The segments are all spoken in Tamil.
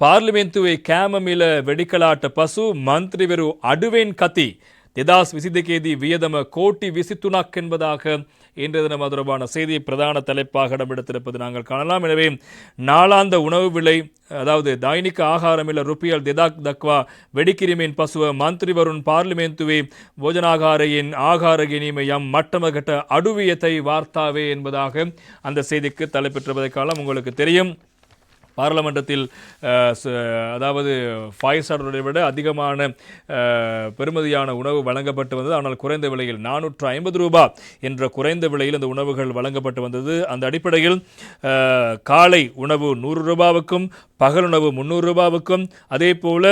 පාර්ලිමේන්තුවේ කෑම මිල වෙඩිකලාට පසු මන්ත්‍රීවරු අඩුවෙන් කති 2022දී වියදම கோடி 23ක් என்பதாக இன்றைய தினம் தொடர்பான செய்தி பிரதான தலைப்பாக இடம்பெடுத்திருப்பது நாங்கள் காணலாம். எனவே நாளாந்த உணவு விலை அதாவது दैनिक ආහාරමිල රුපියල් 2000 දක්වා වැඩි කිරීමෙන් පසුව මන්ත්‍රීවරුන් පාර්ලිමේන්තුවේ භෝජනාගාරයෙන් ආහාර ගැනීම යම් මට්ටමකට අඩු වී ඇතැයි වාර්තාවේ என்பதாக அந்த செய்திக்கு தலைப்பெற்றிருப்பதை காணலாம். உங்களுக்கு தெரியும், பார்லமெண்டத்தில் அதாவது 5 ஸ்டாரை விட அதிகமான பெறுமதியான உணவு வழங்கப்பட்டு வந்தது. ஆனால் குறைந்த விலையில் 450 ரூபாய் என்ற குறைந்த விலையில் அந்த உணவுகள் வழங்கப்பட்டு வந்தது. அந்த அடிப்படையில் காலை உணவு 100 ரூபாவுக்கும் பகல் உணவு 300 ரூபாவுக்கும் அதே போல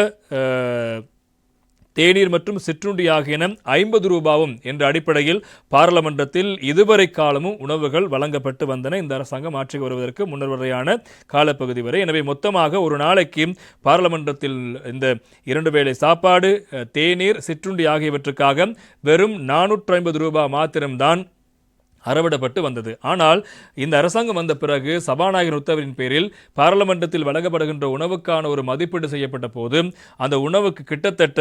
தேநீர் மற்றும் சிற்றுண்டி ஆகியன 50 ரூபாவும் என்ற அடிப்படையில் பார்லமெண்டத்தில் இதுவரை காலமும் உணவுகள் வழங்கப்பட்டு வந்தன, இந்த அரசாங்கம் ஆட்சிக்கு வருவதற்கு முன்னர் வரையான காலப்பகுதி வரை. எனவே மொத்தமாக ஒரு நாளைக்கு பார்லமெண்டத்தில் இந்த 2 வேளை சாப்பாடு, தேநீர், சிற்றுண்டி ஆகியவற்றுக்காக வெறும் 450 ரூபாய் மாத்திரம்தான் அறவிடப்பட்டு வந்தது. ஆனால் இந்த அரசாங்கம் வந்த பிறகு சபாநாயகர் உத்தரவின் பேரில் பாராளுமன்றத்தில் வழங்கப்படுகின்ற உணவுக்கான ஒரு மதிப்பீடு செய்யப்பட்ட போது அந்த உணவுக்கு கிட்டத்தட்ட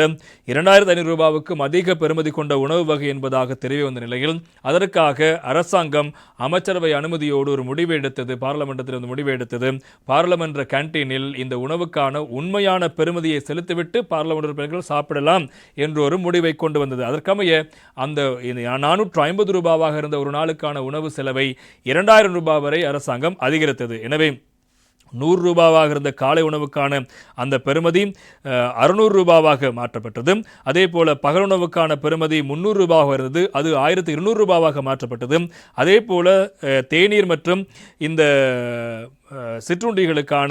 2500 ரூபாவுக்கும் அதிக பெறுமதி கொண்ட உணவு வகை என்பதாக தெரிய வந்த நிலையில் அதற்காக அரசாங்கம் அமைச்சரவை அனுமதியோடு ஒரு முடிவு எடுத்தது. பாராளுமன்றத்தில் ஒரு முடிவு எடுத்தது. பாராளுமன்ற கேன்டீனில் இந்த உணவுக்கான உண்மையான பெறுமதியை செலுத்திவிட்டு பாராளுமன்ற உறுப்பினர்கள் சாப்பிடலாம் என்று ஒரு முடிவை கொண்டு வந்தது. அதற்கமைய அந்த 450 ரூபாவாக இருந்த ஒரு நாளுக்கு உணவு செலவை 2000 ரூபாய் வரை அரசாங்கம் அதிகரித்தது. எனவே 100 ரூபாவாக இருந்த காலை உணவுக்கான அந்த பெறுமதி 600 ரூபாவாக மாற்றப்பட்டது. அதே போல பகல் உணவுக்கான பெறுமதி 300 ரூபாவாக இருந்தது, அது 1200 ரூபாவாக மாற்றப்பட்டது. அதே போல தேநீர் மற்றும் இந்த சிற்றுண்டிகளுக்கான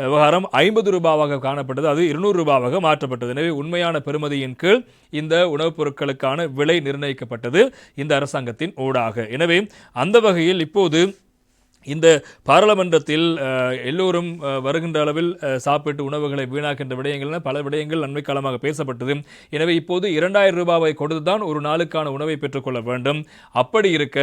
விவகாரம் 50 ரூபாவாக காணப்பட்டது, அது 200 ரூபாவாக மாற்றப்பட்டது. எனவே உண்மையான பெறுமதியின் கீழ் இந்த உணவுப் பொருட்களுக்கான விலை நிர்ணயிக்கப்பட்டது இந்த அரசாங்கத்தின் ஊடாக. எனவே அந்த வகையில் இப்போது இந்த பாராளுமன்றத்தில் எல்லோரும் வருகின்ற அளவில் சாப்பிட்டு உணவுகளை வீணாக்கின்ற விடயங்கள் பல விடயங்கள் நன்மை காலமாக பேசப்பட்டது. எனவே இப்போது 2000 ரூபாவை கொடுத்துதான் ஒரு நாளுக்கான உணவை பெற்றுக்கொள்ள வேண்டும். அப்படி இருக்க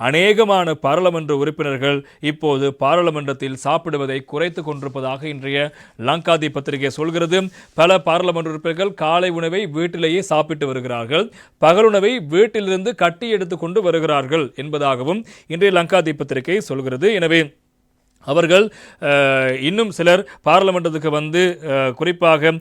அநேகமான பாராளுமன்ற உறுப்பினர்கள் இப்போது பாராளுமன்றத்தில் சாப்பிடுவதை குறைத்து கொண்டிருப்பதாக இன்றைய லங்காதி பத்திரிகை சொல்கிறது. பல பாராளுமன்ற உறுப்பினர்கள் காலை உணவை வீட்டிலேயே சாப்பிட்டு வருகிறார்கள், பகல் உணவை வீட்டிலிருந்து கட்டி எடுத்து கொண்டு வருகிறார்கள் என்பதாகவும் இன்றைய லங்காதி பத்திரிகை சொல்கிறது. எனவே அவர்கள் இன்னும் சிலர் பார்லமெண்டத்துக்கு வந்து குறிப்பாக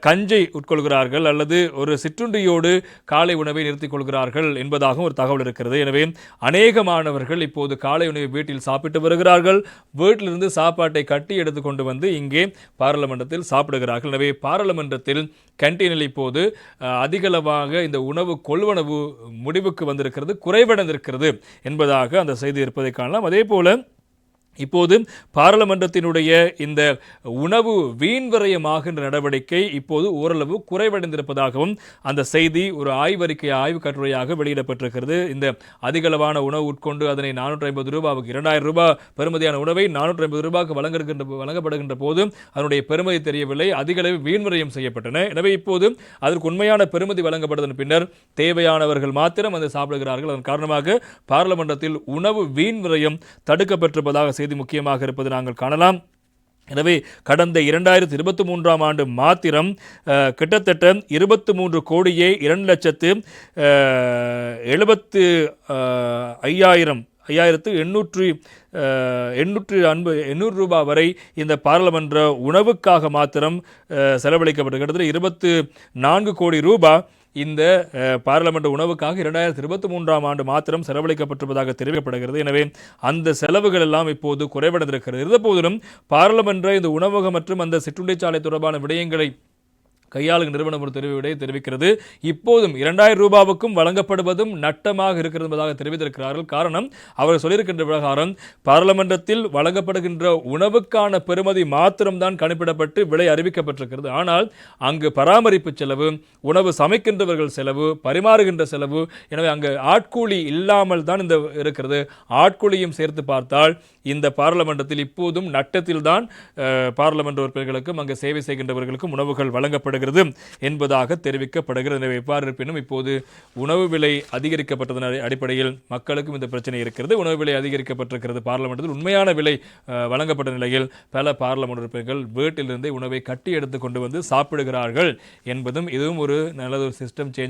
கஞ்சை உட்கொள்கிறார்கள் அல்லது ஒரு சிற்றுண்டியோடு காலை உணவை நிறுத்திக் கொள்கிறார்கள் என்பதாகவும் ஒரு தகவல் இருக்கிறது. எனவே அநேக மாணவர்கள் இப்போது காலை உணவை வீட்டில் சாப்பிட்டு வருகிறார்கள், வீட்டிலிருந்து சாப்பாட்டை கட்டி எடுத்து கொண்டு வந்து இங்கே பார்லமெண்டத்தில் சாப்பிடுகிறார்கள். எனவே பார்லமெண்டத்தில் கேன்டீனில் இப்போது அதிகளவாக இந்த உணவு கொள்வனவு முடிவுக்கு வந்திருக்கிறது, குறைவடைந்திருக்கிறது என்பதாக அந்த செய்தி இருப்பதை காணலாம். அதே போல இப்போது பாராளுமன்றத்தினுடைய இந்த உணவு வீண்விரயமாகின்ற நடவடிக்கை இப்போது ஓரளவு குறைவடைந்திருப்பதாகவும் அந்த செய்தி ஒரு ஆய்வு கட்டுரையாக வெளியிடப்பட்டிருக்கிறது. இந்த அதிகளவான உணவு உட்கொண்டு அதனை 450 ரூபாவுக்கு 2000 ரூபாய் பெறுமதியான உணவை 450 ரூபாய்க்கு வழங்கப்படுகின்ற போது அதனுடைய பெறுமதி தெரியவில்லை, அதிகளவு வீண்விரயம் செய்யப்பட்டன. எனவே இப்போது அதற்கு உண்மையான பெறுமதி வழங்கப்படுவதன் பின்னர் தேவையானவர்கள் மாத்திரம் அதை சாப்பிடுகிறார்கள். அதன் காரணமாக பாராளுமன்றத்தில் உணவு வீண்விரயம் தடுக்கப்பட்டிருப்பதாக செய்தி முக்கியமாக இருப்பது நாங்கள் காணலாம். எனவே கடந்த 2023ஆம் ஆண்டு மாத்திரம் கிட்டத்தட்ட 23 கோடியே 2,75,800 ரூபாய் வரை இந்த பாராளுமன்ற உணவுக்காக மாத்திரம் செலவழிக்கப்பட்டது. கிட்டத்தட்ட 24 கோடி ரூபாய் இந்த பாராளுமன்ற உணவுக்காக 2023ஆம் ஆண்டு மாத்திரம் செலவழிக்கப்பட்டிருப்பதாக தெரிவிக்கப்படுகிறது. எனவே அந்த செலவுகள் எல்லாம் இப்போது குறைவடைந்திருக்கிறது. இருந்தபோதிலும் பாராளுமன்ற இந்த உணவகம் மற்றும் அந்த சிற்றுண்டிச்சாலை தொடர்பான விடயங்களை கையாளும் நிறுவனம் ஒரு தெரிவிக்கிறது. இப்போதும் 2000 ரூபாவுக்கும் வழங்கப்படுவதும் நட்டமாக இருக்கிறது என்பதாக தெரிவித்திருக்கிறார்கள். காரணம், அவர்கள் சொல்லியிருக்கின்ற பிரகாரம் பாராளுமன்றத்தில் வழங்கப்படுகின்ற உணவுக்கான பெறுமதி மாத்திரம்தான் கணிப்பிடப்பட்டு விலை அறிவிக்கப்பட்டிருக்கிறது. ஆனால் அங்கு பராமரிப்பு செலவு, உணவு சமைக்கின்றவர்கள் செலவு, பரிமாறுகின்ற செலவு, எனவே அங்கு ஆட்கூலி இல்லாமல் தான் இந்த இருக்கிறது. ஆட்கூலியும் சேர்த்து பார்த்தால் இந்த பாராளுமன்றத்தில் இப்போதும் நட்டத்தில் தான் பாராளுமன்ற உறுப்பினர்களுக்கும் அங்கு சேவை செய்கின்றவர்களுக்கும் உணவுகள் வழங்கப்படுகிறது என்பதாக தெரிவிக்கப்படுகிறது. எனவே எவ்வாறு இருப்பினும் இப்போது உணவு விலை அதிகரிக்கப்பட்டதன் அடிப்படையில் மக்களுக்கும் இந்த பிரச்சனை இருக்கிறது. உணவு விலை அதிகரிக்கப்பட்டிருக்கிறது. பார்லிமென்ட்டில் உண்மையான விலை வழங்கப்பட்ட நிலையில் பல பாராளுமன்ற உறுப்பினர்கள் வீட்டிலிருந்தே உணவை கட்டி எடுத்து கொண்டு வந்து சாப்பிடுகிறார்கள் என்பதும் இதுவும் ஒரு நல்ல ஒரு சிஸ்டம் சேஞ்ச்